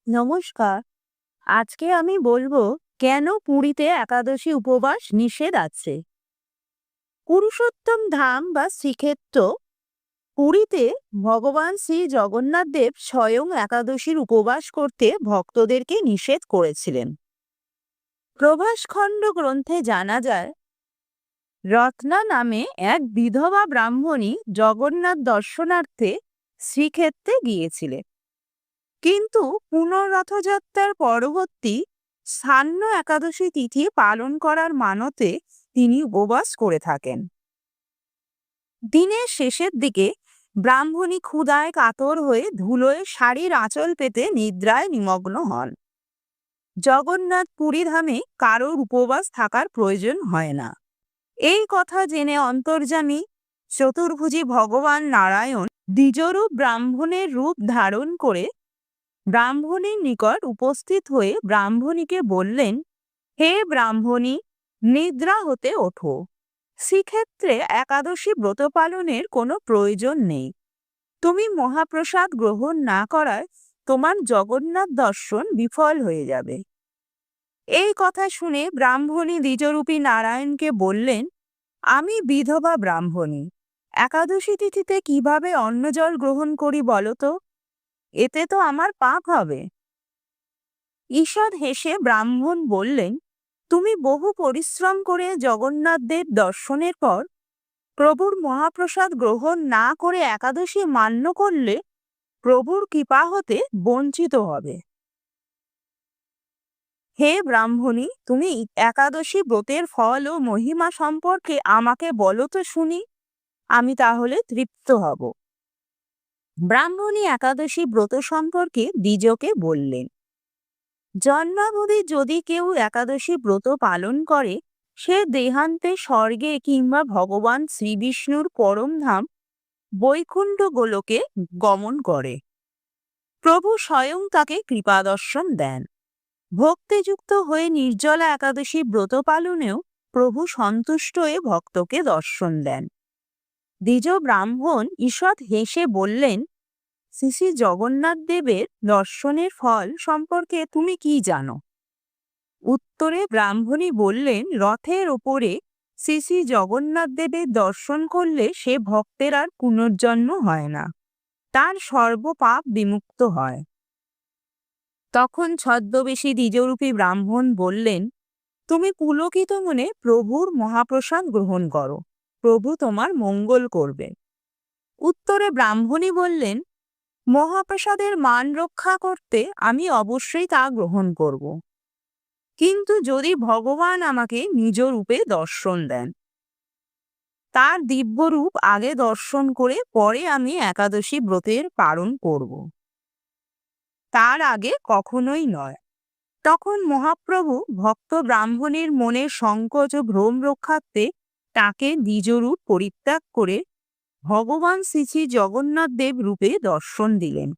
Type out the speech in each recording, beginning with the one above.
নমস্কার। আজকে আমি বলবো কেন পুরীতে একাদশী উপবাস নিষেধ আছে। পুরুষোত্তম ধাম বা শ্রীক্ষেত্র পুরীতে ভগবান শ্রী জগন্নাথ দেব স্বয়ং একাদশীর উপবাস করতে ভক্তদেরকে নিষেধ করেছিলেন। প্রভাসখণ্ড গ্রন্থে জানা যায়, রত্না নামে এক বিধবা ব্রাহ্মণী জগন্নাথ দর্শনার্থে শ্রীক্ষেত্রে গিয়েছিলেন, কিন্তু পুনর্রথযাত্রার পরবর্তী সান্ন একাদশী তিথি পালন করার মানতে তিনি উপবাস করে থাকেন। দিনের শেষের দিকে ব্রাহ্মণী ক্ষুধায় কাতর হয়ে ধুলোয় শাড়ির আঁচল পেতে নিদ্রায় নিমগ্ন হন। জগন্নাথ পুরীধামে কারোর উপবাস থাকার প্রয়োজন হয় না, এই কথা জেনে অন্তর্যামী চতুর্ভুজী ভগবান নারায়ণ দ্বিজরূপ ব্রাহ্মণের রূপ ধারণ করে ব্রাহ্মণীর নিকট উপস্থিত হয়ে ব্রাহ্মণীকে বললেন, হে ব্রাহ্মণী, নিদ্রা হতে ওঠো। শ্রীক্ষেত্রে একাদশী ব্রত পালনের কোনো প্রয়োজন নেই। তুমি মহাপ্রসাদ গ্রহণ না করায় তোমার জগন্নাথ দর্শন বিফল হয়ে যাবে। এই কথা শুনে ব্রাহ্মণী দ্বিজরূপী নারায়ণকে বললেন, আমি বিধবা ব্রাহ্মণী, একাদশী তিথিতে কিভাবে অন্নজল গ্রহণ করি বলো তো? এতে তো আমার পাপ হবে। ঈষৎ হেসে ব্রাহ্মণ বললেন, তুমি বহু পরিশ্রম করে জগন্নাথ দেব দর্শনের পর প্রভুর মহাপ্রসাদ গ্রহণ না করে একাদশী মান্য করলে প্রভুর কৃপা হতে বঞ্চিত হবে। হে ব্রাহ্মণী, তুমি একাদশী ব্রতের ফল ও মহিমা সম্পর্কে আমাকে বলো তো শুনি, আমি তাহলে তৃপ্ত হব। ব্রাহ্মণী একাদশী ব্রত সম্পর্কে দ্বিজকে বললেন, জন্মাবধি যদি কেউ একাদশী ব্রত পালন করে, সে দেহান্তে স্বর্গে কিংবা ভগবান শ্রীবিষ্ণুর পরমধাম বৈকুণ্ঠ গোলকে গমন করে। প্রভু স্বয়ং তাকে কৃপাদর্শন দেন। ভক্তিযুক্ত হয়ে নির্জলা একাদশী ব্রত পালনেও প্রভু সন্তুষ্ট হয়ে ভক্তকে দর্শন দেন। দ্বিজ ব্রাহ্মণ ঈষৎ হেসে বললেন, শ্রী শ্রী জগন্নাথ দেবের দর্শনের ফল সম্পর্কে তুমি কি জানো? উত্তরে ব্রাহ্মণী বললেন, রথের ওপরে শ্রী শ্রী জগন্নাথ দেবের দর্শন করলে সে ভক্তের আর পুনর্জন্ম হয় না, তার সর্বপাপ বিমুক্ত হয়। তখন ছদ্মবেশী দ্বিজরূপী ব্রাহ্মণ বললেন, তুমি পুলকিত মনে প্রভুর মহাপ্রসাদ গ্রহণ করো, প্রভু তোমার মঙ্গল করবে। উত্তরে ব্রাহ্মণী বললেন, মহাপ্রসাদের মান রক্ষা করতে আমি অবশ্যই তা গ্রহণ করব, কিন্তু যদি ভগবান আমাকে নিজ রূপে দর্শন দেন, তার দিব্য রূপ আগে দর্শন করে পরে আমি একাদশী ব্রতের পালন করব, তার আগে কখনোই নয়। তখন মহাপ্রভু ভক্ত ব্রাহ্মণের মনের সংকোচ ও ভ্রম রক্ষার্থে তাকে দ্বিজরূপ পরিত্যাগ করে ভগবান শ্রী শ্রী জগন্নাথ দেব রূপে দর্শন দিলেন।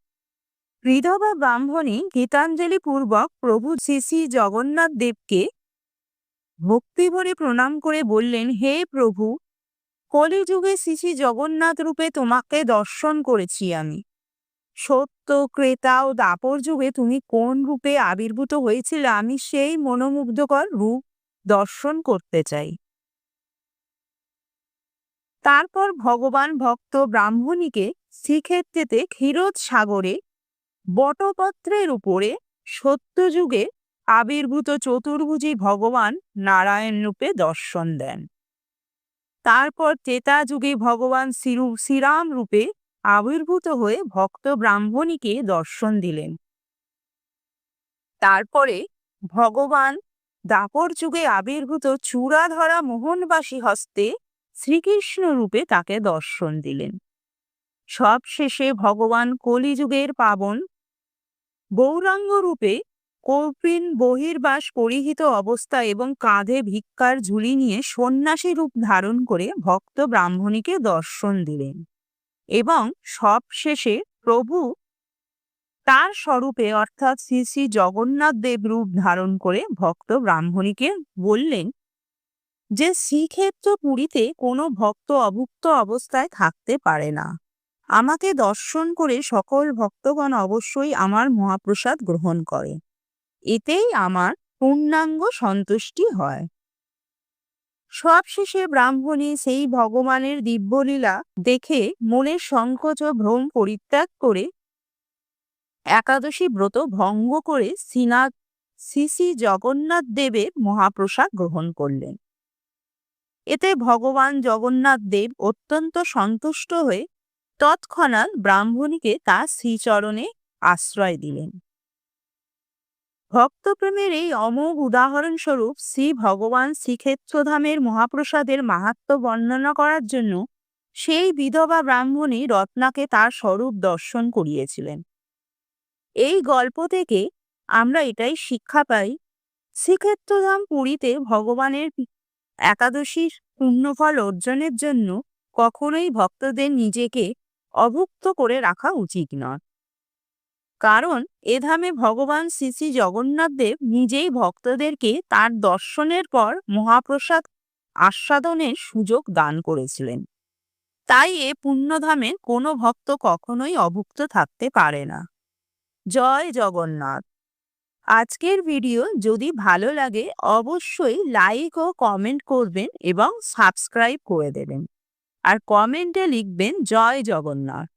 বিধবা ব্রাহ্মণী গীতাঞ্জলি পূর্বক প্রভু শ্রী শ্রী জগন্নাথ দেবকে ভক্তিভরে প্রণাম করে বললেন, হে প্রভু, কলিযুগে শ্রী শ্রী জগন্নাথ রূপে তোমাকে দর্শন করেছি আমি। সত্য, ক্রেতা ও দাপর যুগে তুমি কোন রূপে আবির্ভূত হয়েছিলে, আমি সেই মনোমুগ্ধকর রূপ দর্শন করতে চাই। তারপর ভগবান ভক্ত ব্রাহ্মণীকে শ্রীক্ষেত্রেতে ক্ষীরোদ সাগরে বটপত্রের উপরে সত্যযুগে আবির্ভূত চতুর্ভুজী ভগবান নারায়ণ রূপে দর্শন দেন। তারপর ত্রেতা যুগে ভগবান শ্রীরাম রূপে আবির্ভূত হয়ে ভক্ত ব্রাহ্মণীকে দর্শন দিলেন। তারপরে ভগবান দ্বাপর যুগে আবির্ভূত চূড়াধরা মোহনবাসী হস্তে শ্রীকৃষ্ণ রূপে তাকে দর্শন দিলেন। সবশেষে ভগবান কলিযুগের পাবন গৌরাঙ্গ রূপে কৌপিন বহির্বাস পরিহিত অবস্থা এবং কাঁধে ভিক্ষার ঝুলি নিয়ে সন্ন্যাসী রূপ ধারণ করে ভক্ত ব্রাহ্মণীকে দর্শন দিলেন। এবং সবশেষে প্রভু তার স্বরূপে অর্থাৎ শ্রী শ্রী জগন্নাথ দেব রূপ ধারণ করে ভক্ত ব্রাহ্মণীকে বললেন যে শ্রীক্ষেত্র পুরীতে কোনো ভক্ত অভুক্ত অবস্থায় থাকতে পারে না, আমাকে দর্শন করে সকল ভক্তগণ অবশ্যই আমার মহাপ্রসাদ গ্রহণ করে। এতেই আমার পূর্ণাঙ্গ সন্তুষ্টি হয়। সবশেষে ব্রাহ্মণী সেই ভগবানের দিব্যলীলা দেখে মনের সংকোচ ও ভ্রম পরিত্যাগ করে একাদশী ব্রত ভঙ্গ করে শ্রী শ্রী জগন্নাথ দেবের মহাপ্রসাদ গ্রহণ করলেন। এতে ভগবান জগন্নাথ দেব অত্যন্ত সন্তুষ্ট হয়ে তৎক্ষণাৎ ব্রাহ্মণীকে তার শ্রীচরণে আশ্রয় দিলেন। ভক্তপ্রেমের এই অমোঘ উদাহরণস্বরূপ শ্রী ভগবান শ্রীক্ষেত্রধামের মহাপ্রসাদের মাহাত্ম্য বর্ণনা করার জন্য সেই বিধবা ব্রাহ্মণী রত্নাকে তার স্বরূপ দর্শন করিয়েছিলেন। এই গল্প থেকে আমরা এটাই শিক্ষা পাই, শ্রীক্ষেত্রধাম পুরীতে ভগবানের একাদশীর পুণ্যফল অর্জনের জন্য কখনোই ভক্তদের নিজেকে অভুক্ত করে রাখা উচিত নয়। কারণ এ ধামে ভগবান শ্রী শ্রী জগন্নাথ দেব নিজেই ভক্তদেরকে তার দর্শনের পর মহাপ্রসাদ আস্বাদনের সুযোগ দান করেছিলেন। তাই এ পুণ্যধামে কোনো ভক্ত কখনোই অভুক্ত থাকতে পারে না। জয় জগন্নাথ। আজকের ভিডিও যদি ভালো লাগে অবশ্যই লাইক ও কমেন্ট করবেন এবং সাবস্ক্রাইব করে দেবেন আর কমেন্টে লিখবেন জয় জগন্নাথ।